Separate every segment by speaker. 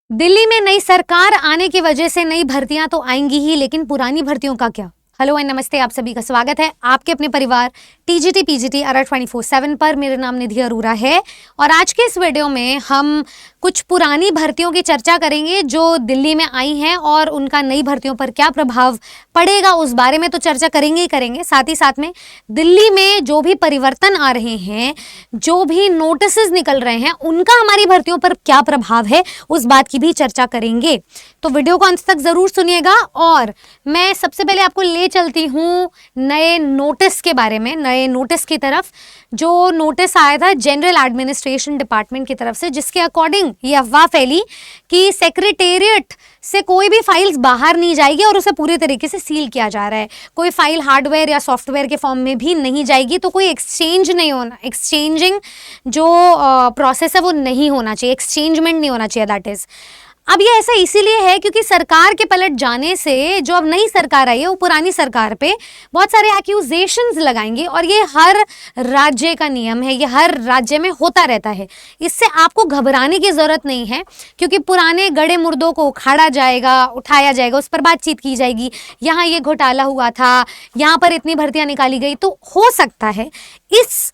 Speaker 1: दिल्ली में नई सरकार आने की वजह से नई भर्तियां तो आएंगी ही, लेकिन पुरानी भर्तियों का क्या। हेलो एंड नमस्ते, आप सभी का स्वागत है आपके अपने परिवार टीजीटी पीजीटी अरा 24/7 पर। मेरा नाम निधि अरोरा है और आज के इस वीडियो में हम कुछ पुरानी भर्तियों की चर्चा करेंगे जो दिल्ली में आई हैं और उनका नई भर्तियों पर क्या प्रभाव पड़ेगा उस बारे में तो चर्चा करेंगे ही करेंगे। साथ ही साथ में दिल्ली में जो भी परिवर्तन आ रहे हैं, जो भी नोटिसेस निकल रहे हैं, उनका हमारी भर्तियों पर क्या प्रभाव है उस बात की भी चर्चा करेंगे। तो वीडियो को अंत तक जरूर सुनिएगा और मैं सबसे पहले आपको ले चलती हूँ नए नोटिस के बारे में, नए नोटिस की तरफ। जो नोटिस आया था जनरल एडमिनिस्ट्रेशन डिपार्टमेंट की तरफ से, जिसके अकॉर्डिंग ये अफवाह फैली कि सेक्रेटेरिएट से कोई भी फाइल्स बाहर नहीं जाएगी और उसे पूरे तरीके से सील किया जा रहा है। कोई फाइल हार्डवेयर या सॉफ्टवेयर के फॉर्म में भी नहीं जाएगी, तो कोई एक्सचेंज नहीं होना, एक्सचेंजिंग जो प्रोसेस है वो नहीं होना चाहिए, एक्सचेंजमेंट नहीं होना चाहिए दैट इज। अब ये ऐसा इसीलिए है क्योंकि सरकार के पलट जाने से जो अब नई सरकार आई है वो पुरानी सरकार पे बहुत सारे एक्यूजेशंस लगाएंगे और ये हर राज्य का नियम है, ये हर राज्य में होता रहता है। इससे आपको घबराने की जरूरत नहीं है क्योंकि पुराने गड़े मुर्दों को उखाड़ा जाएगा, उठाया जाएगा, उस पर बातचीत की जाएगी। यहाँ ये घोटाला हुआ था, यहाँ पर इतनी भर्तियां निकाली गई, तो हो सकता है इस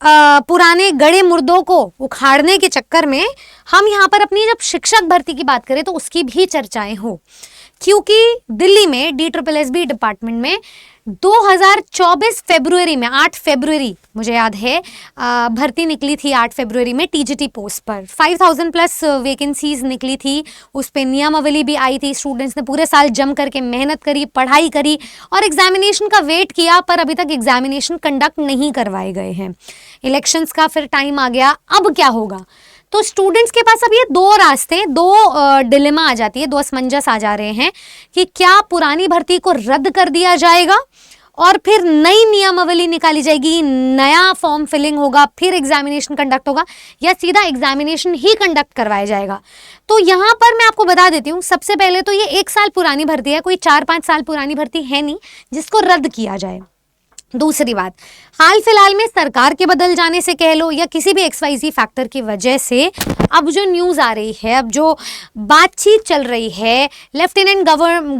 Speaker 1: पुराने गड़े मुर्दों को उखाड़ने के चक्कर में हम यहाँ पर अपनी जब शिक्षक भर्ती की बात करें तो उसकी भी चर्चाएं हो, क्योंकि दिल्ली में DSSB डिपार्टमेंट में 2024 फरवरी में 8 फरवरी मुझे याद है भर्ती निकली थी 8 फरवरी में टीजीटी पोस्ट पर 5000 प्लस वैकेंसीज निकली थी। उस पर नियमावली भी आई थी। स्टूडेंट्स ने पूरे साल जम करके मेहनत करी, पढ़ाई करी और एग्जामिनेशन का वेट किया, पर अभी तक एग्जामिनेशन कंडक्ट नहीं करवाए गए हैं। इलेक्शंस का फिर टाइम आ गया, अब क्या होगा। तो स्टूडेंट्स के पास अब ये दो रास्ते, दो डिलेमा आ जाती है, दो असमंजस आ जा रहे हैं कि क्या पुरानी भर्ती को रद्द कर दिया जाएगा और फिर नई नियमावली निकाली जाएगी, नया फॉर्म फिलिंग होगा, फिर एग्जामिनेशन कंडक्ट होगा, या सीधा एग्जामिनेशन ही कंडक्ट करवाया जाएगा। तो यहाँ पर मैं आपको बता देती हूँ, सबसे पहले तो ये 1 साल पुरानी भर्ती है, कोई 4-5 साल पुरानी भर्ती है नहीं जिसको रद्द किया जाए। दूसरी बात, हाल फिलहाल में सरकार के बदल जाने से कह लो या किसी भी XYZ फैक्टर की वजह से अब जो न्यूज़ आ रही है, अब जो बातचीत चल रही है, लेफ्टिनेंट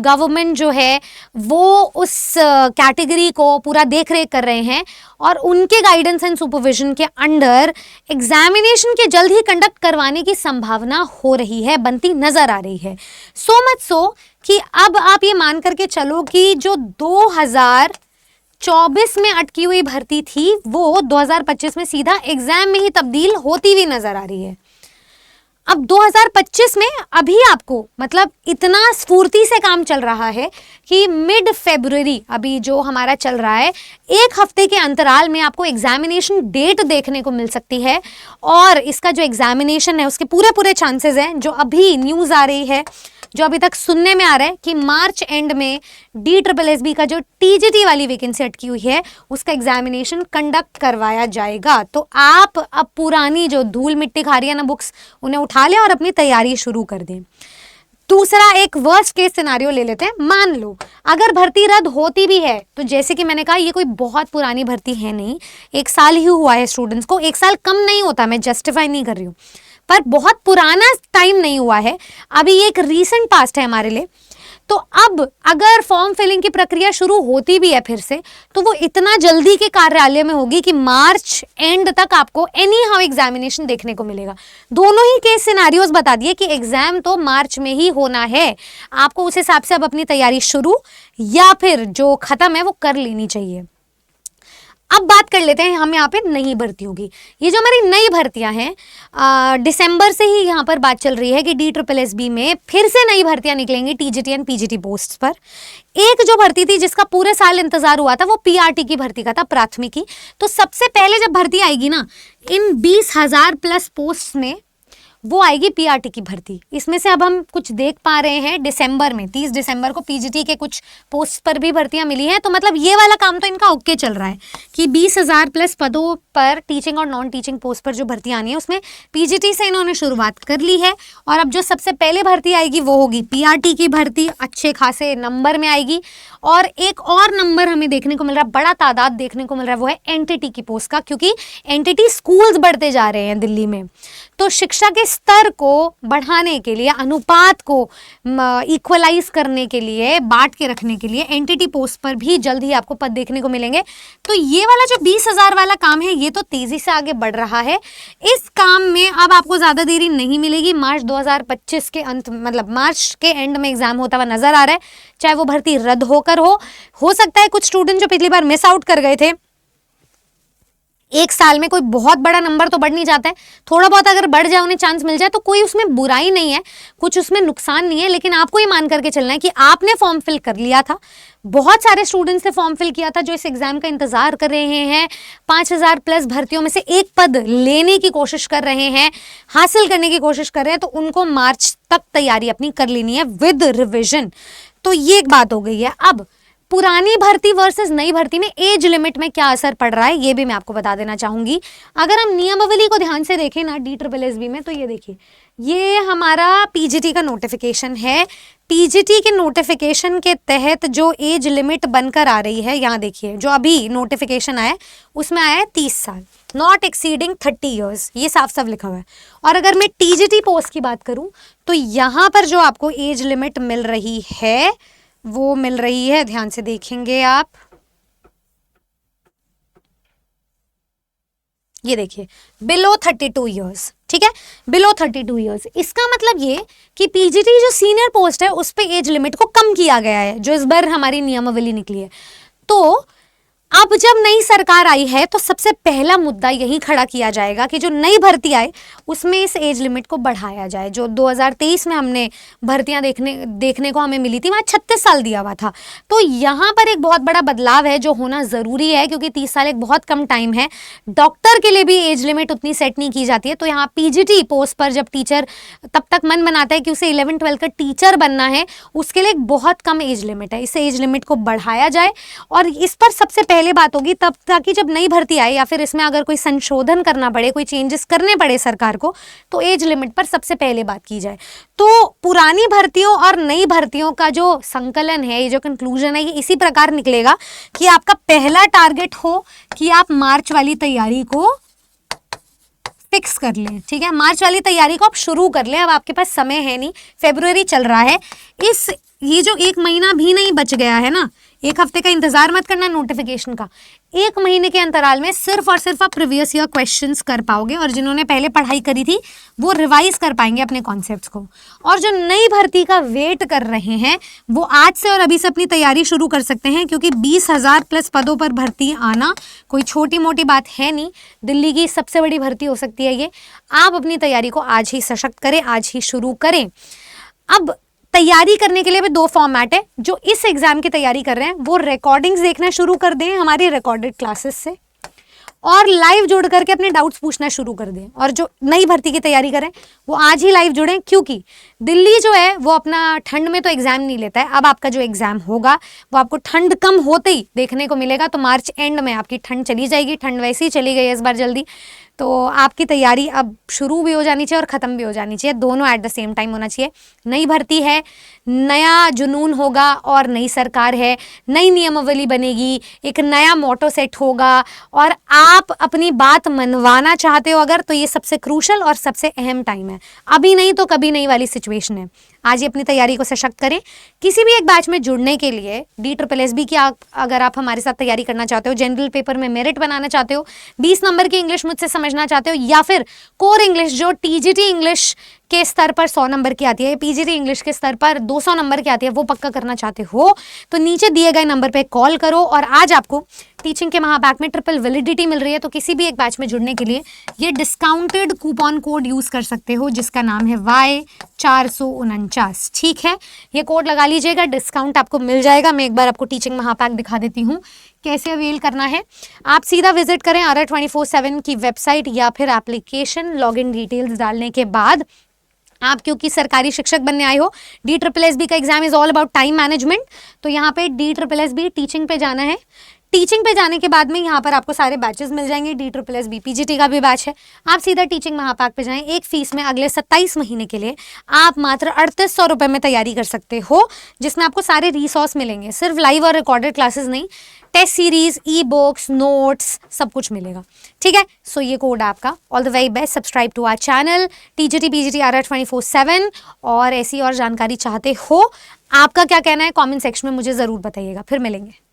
Speaker 1: गवर्नमेंट जो है वो उस कैटेगरी को पूरा देख रेख कर रहे हैं और उनके गाइडेंस एंड सुपरविजन के अंडर एग्जामिनेशन के जल्द ही कंडक्ट करवाने की संभावना हो रही है, बनती नजर आ रही है। सो मच सो कि अब आप ये मान करके चलो कि जो 2024 में अटकी हुई भर्ती थी वो 2025 में सीधा एग्जाम में ही तब्दील होती हुई नजर आ रही है। अब 2025 में अभी आपको मतलब इतना स्फूर्ति से काम चल रहा है कि मिड फरवरी अभी जो हमारा चल रहा है, 1 हफ्ते के अंतराल में आपको एग्जामिनेशन डेट देखने को मिल सकती है और इसका जो एग्जामिनेशन है उसके पूरे चांसेस हैं, जो अभी न्यूज़ आ रही है, जो अभी तक सुनने में आ रहा है कि मार्च एंड में DSSB का जो टीजीटी वाली वैकेंसी अटकी हुई है उसका एग्जामिनेशन कंडक्ट करवाया जाएगा। तो आप अब पुरानी जो धूल मिट्टी खा रही है ना बुक्स, उन्हें उठा लें और अपनी तैयारी शुरू कर दें। दूसरा एक वर्स्ट केस सिनारियो ले लेते हैं। मान लो अगर भर्ती रद्द होती भी है तो जैसे कि मैंने कहा ये कोई बहुत पुरानी भर्ती है नहीं, 1 साल ही हुआ है स्टूडेंट्स को, 1 साल कम नहीं होता, मैं जस्टिफाई नहीं कर रही हूँ, पर बहुत पुराना टाइम नहीं हुआ है, अभी ये एक रीसेंट पास्ट है हमारे लिए। तो अब अगर फॉर्म फिलिंग की प्रक्रिया शुरू होती भी है फिर से, तो वो इतना जल्दी के कार्यालय में होगी कि मार्च एंड तक आपको एनी हाउ एग्जामिनेशन देखने को मिलेगा। दोनों ही केस सिनारियोज बता दिए कि एग्जाम तो मार्च में ही होना है, आपको उस हिसाब से अब अपनी तैयारी शुरू या फिर जो खत्म है वो कर लेनी चाहिए। अब बात कर लेते हैं हम यहाँ पे नई भर्तियों की। ये जो हमारी नई भर्तियां हैं, दिसंबर से ही यहाँ पर बात चल रही है कि DSSB में फिर से नई भर्तियां निकलेंगी टीजीटी एंड पीजीटी पोस्ट पर। एक जो भर्ती थी जिसका पूरे साल इंतजार हुआ था वो PRT की भर्ती का था, प्राथमिकी। तो सबसे पहले जब भर्ती आएगी ना, इन 20,000 प्लस पोस्ट में वो आएगी PRT की भर्ती। इसमें से अब हम कुछ देख पा रहे हैं दिसंबर में, 30 दिसंबर को PGT के कुछ पोस्ट पर भी भर्तियां मिली हैं। तो मतलब ये वाला काम तो इनका ओके चल रहा है कि 20,000 प्लस पदों पर टीचिंग और नॉन टीचिंग पोस्ट पर जो भर्तियां आनी है उसमें PGT से इन्होंने शुरुआत कर ली है। और अब जो सबसे पहले भर्ती आएगी वो होगी PRT की भर्ती, अच्छे खासे नंबर में आएगी। और एक और नंबर हमें देखने को मिल रहा है, बड़ा तादाद देखने को मिल रहा है, वो है NTT की पोस्ट का, क्योंकि NTT स्कूल्स बढ़ते जा रहे हैं दिल्ली में। तो शिक्षा के स्तर को बढ़ाने के लिए, अनुपात को इक्वलाइज करने के लिए, बांट के रखने के लिए एंटिटी पोस्ट पर भी जल्द ही आपको पद देखने को मिलेंगे। तो ये वाला जो 20,000 वाला काम है ये तो तेजी से आगे बढ़ रहा है। इस काम में अब आपको ज्यादा देरी नहीं मिलेगी। मार्च 2025 के अंत, मतलब मार्च के एंड में एग्जाम होता हुआ नजर आ रहा है, चाहे वो भर्ती रद्द होकर हो सकता है कुछ स्टूडेंट जो पिछली बार मिस आउट कर गए थे, एक साल में कोई बहुत बड़ा नंबर तो बढ़ नहीं जाता है, थोड़ा बहुत अगर बढ़ जाए, उन्हें चांस मिल जाए तो कोई उसमें बुराई नहीं है, कुछ उसमें नुकसान नहीं है। लेकिन आपको ये मान करके चलना है कि आपने फॉर्म फिल कर लिया था, बहुत सारे स्टूडेंट्स ने फॉर्म फिल किया था जो इस एग्जाम का इंतजार कर रहे हैं, 5,000 प्लस भर्तियों में से एक पद लेने की कोशिश कर रहे हैं, हासिल करने की कोशिश कर रहे हैं, तो उनको मार्च तक तैयारी अपनी कर लेनी है विद रिविजन। तो ये एक बात हो गई है। अब पुरानी भर्ती वर्सेस नई भर्ती में एज लिमिट में क्या असर पड़ रहा है ये भी मैं आपको बता देना चाहूंगी। अगर हम नियमावली को ध्यान से देखें ना DSSB में, तो ये देखिए, ये हमारा पीजीटी का नोटिफिकेशन है। पीजीटी के नोटिफिकेशन के तहत जो एज लिमिट बनकर आ रही है, यहाँ देखिए जो अभी नोटिफिकेशन आया उसमें आया है 30 साल, नॉट एक्सीडिंग 30 ईयर्स, ये साफ साफ लिखा हुआ है। और अगर मैं टीजीटी पोस्ट की बात करूं तो यहाँ पर जो आपको एज लिमिट मिल रही है वो मिल रही है, ध्यान से देखेंगे आप, ये देखिए बिलो 32 ईयर्स, ठीक है, बिलो 32 ईयर्स। इसका मतलब ये कि पीजीटी जो सीनियर पोस्ट है उस पे एज लिमिट को कम किया गया है, जो इस बार हमारी नियमावली निकली है। तो अब जब नई सरकार आई है तो सबसे पहला मुद्दा यही खड़ा किया जाएगा कि जो नई भर्ती आए उसमें इस एज लिमिट को बढ़ाया जाए। जो 2023 में हमने भर्तियां देखने को हमें मिली थी, वहाँ 36 साल दिया हुआ था। तो यहाँ पर एक बहुत बड़ा बदलाव है जो होना ज़रूरी है, क्योंकि 30 साल एक बहुत कम टाइम है। डॉक्टर के लिए भी एज लिमिट उतनी सेट नहीं की जाती है। तो यहाँ पीजीटी पोस्ट पर जब टीचर तब तक मन बनाता है कि उसे 11-12 का टीचर बनना है, उसके लिए एक बहुत कम एज लिमिट है। इस एज लिमिट को बढ़ाया जाए और इस पर सबसे पहले बात होगी तब, ताकि जब नई भर्ती आए या फिर इसमें अगर कोई संशोधन करना पड़े, कोई चेंजेस करने पड़े सरकार को, तो एज लिमिट पर सबसे पहले बात की जाए। तो पुरानी भर्तियों और नई भर्तियों का जो संकलन है, ये जो कंक्लूजन है, ये इसी प्रकार निकलेगा कि आपका पहला टारगेट हो कि आप मार्च वाली तैयारी को फिक्स कर लें, ठीक है, मार्च वाली तैयारी को आप शुरू कर लें। अब आपके पास समय है नहीं, फरवरी चल रहा है, ये जो 1 महीना भी नहीं बच गया है ना, 1 हफ्ते का इंतजार मत करना नोटिफिकेशन का, 1 महीने के अंतराल में सिर्फ और सिर्फ आप प्रीवियस ईयर क्वेश्चंस कर पाओगे, और जिन्होंने पहले पढ़ाई करी थी वो रिवाइज कर पाएंगे अपने कॉन्सेप्ट्स को। और जो नई भर्ती का वेट कर रहे हैं वो आज से और अभी से अपनी तैयारी शुरू कर सकते हैं, क्योंकि 20,000 प्लस पदों पर भर्ती आना कोई छोटी मोटी बात है नहीं। दिल्ली की सबसे बड़ी भर्ती हो सकती है ये। आप अपनी तैयारी को आज ही सशक्त करें, आज ही शुरू करें। अब तैयारी करने के लिए भी 2 फॉर्मेट है। जो इस एग्जाम की तैयारी कर रहे हैं वो रिकॉर्डिंग्स देखना शुरू कर दें हमारी रिकॉर्डेड क्लासेस से, और लाइव जुड़ करके अपने डाउट्स पूछना शुरू कर दें। और जो नई भर्ती की तैयारी करें वो आज ही लाइव जुड़ें, क्योंकि दिल्ली जो है वो अपना ठंड में तो एग्जाम नहीं लेता है। अब आपका जो एग्जाम होगा वो आपको ठंड कम होते ही देखने को मिलेगा। तो मार्च एंड में आपकी ठंड चली जाएगी, ठंड वैसे ही चली गई इस बार जल्दी। तो आपकी तैयारी अब शुरू भी हो जानी चाहिए और ख़त्म भी हो जानी चाहिए, दोनों एट द सेम टाइम होना चाहिए। नई भर्ती है, नया जुनून होगा और नई सरकार है, नई नियमावली बनेगी, एक नया मोटो सेट होगा, और आप अपनी बात मनवाना चाहते हो अगर, तो ये सबसे क्रूशल और सबसे अहम टाइम है। अभी नहीं तो कभी नहीं वाली सिचुएशन है। आज ही अपनी तैयारी को सशक्त करें। किसी भी एक बैच में जुड़ने के लिए DSSB की अगर आप हमारे साथ तैयारी करना चाहते हो, जनरल पेपर में मेरिट बनाना चाहते हो, 20 नंबर की इंग्लिश मुझसे समझना चाहते हो, या फिर कोर इंग्लिश जो टीजीटी इंग्लिश के स्तर पर 100 नंबर की आती है, पीजीटी इंग्लिश के स्तर पर 200 नंबर की आती है, वो पक्का करना चाहते हो, तो नीचे दिए गए नंबर पे कॉल करो। और आज आपको टीचिंग के महापैक में ट्रिपल वैलिडिटी मिल रही है। तो किसी भी एक बैच में जुड़ने के लिए ये डिस्काउंटेड कूपन कोड यूज कर सकते हो, जिसका नाम है Y449, ठीक है। ये कोड लगा लीजिएगा, डिस्काउंट आपको मिल जाएगा। मैं एक बार आपको टीचिंग महापैक दिखा देती हूँ कैसे अवेल करना है। आप सीधा विजिट करें RR24/7 की वेबसाइट या फिर एप्लीकेशन। लॉगिन डिटेल्स डालने के बाद आप, क्योंकि सरकारी शिक्षक बनने आए हो, DSSB का exam is all about time management, तो यहाँ पे DSSB टीचिंग पे जाना है। टीचिंग पे जाने के बाद में यहाँ पर आपको सारे बैचेस मिल जाएंगे। DSSS BPGT का भी बैच है। आप सीधा टीचिंग महापाक पे जाएं। एक फीस में अगले 27 महीने के लिए आप मात्र 3800 रुपये में तैयारी कर सकते हो, जिसमें आपको सारे रिसोर्स मिलेंगे। सिर्फ लाइव और रिकॉर्डेड क्लासेस नहीं, test series, e books, notes, सब कुछ मिलेगा। ठीक है, सो ये कोड आपका। All the very best. Subscribe to our channel TGT PGT RR 24/7। और ऐसी और जानकारी चाहते हो, आपका क्या कहना है कमेंट सेक्शन में मुझे ज़रूर बताइएगा। फिर मिलेंगे।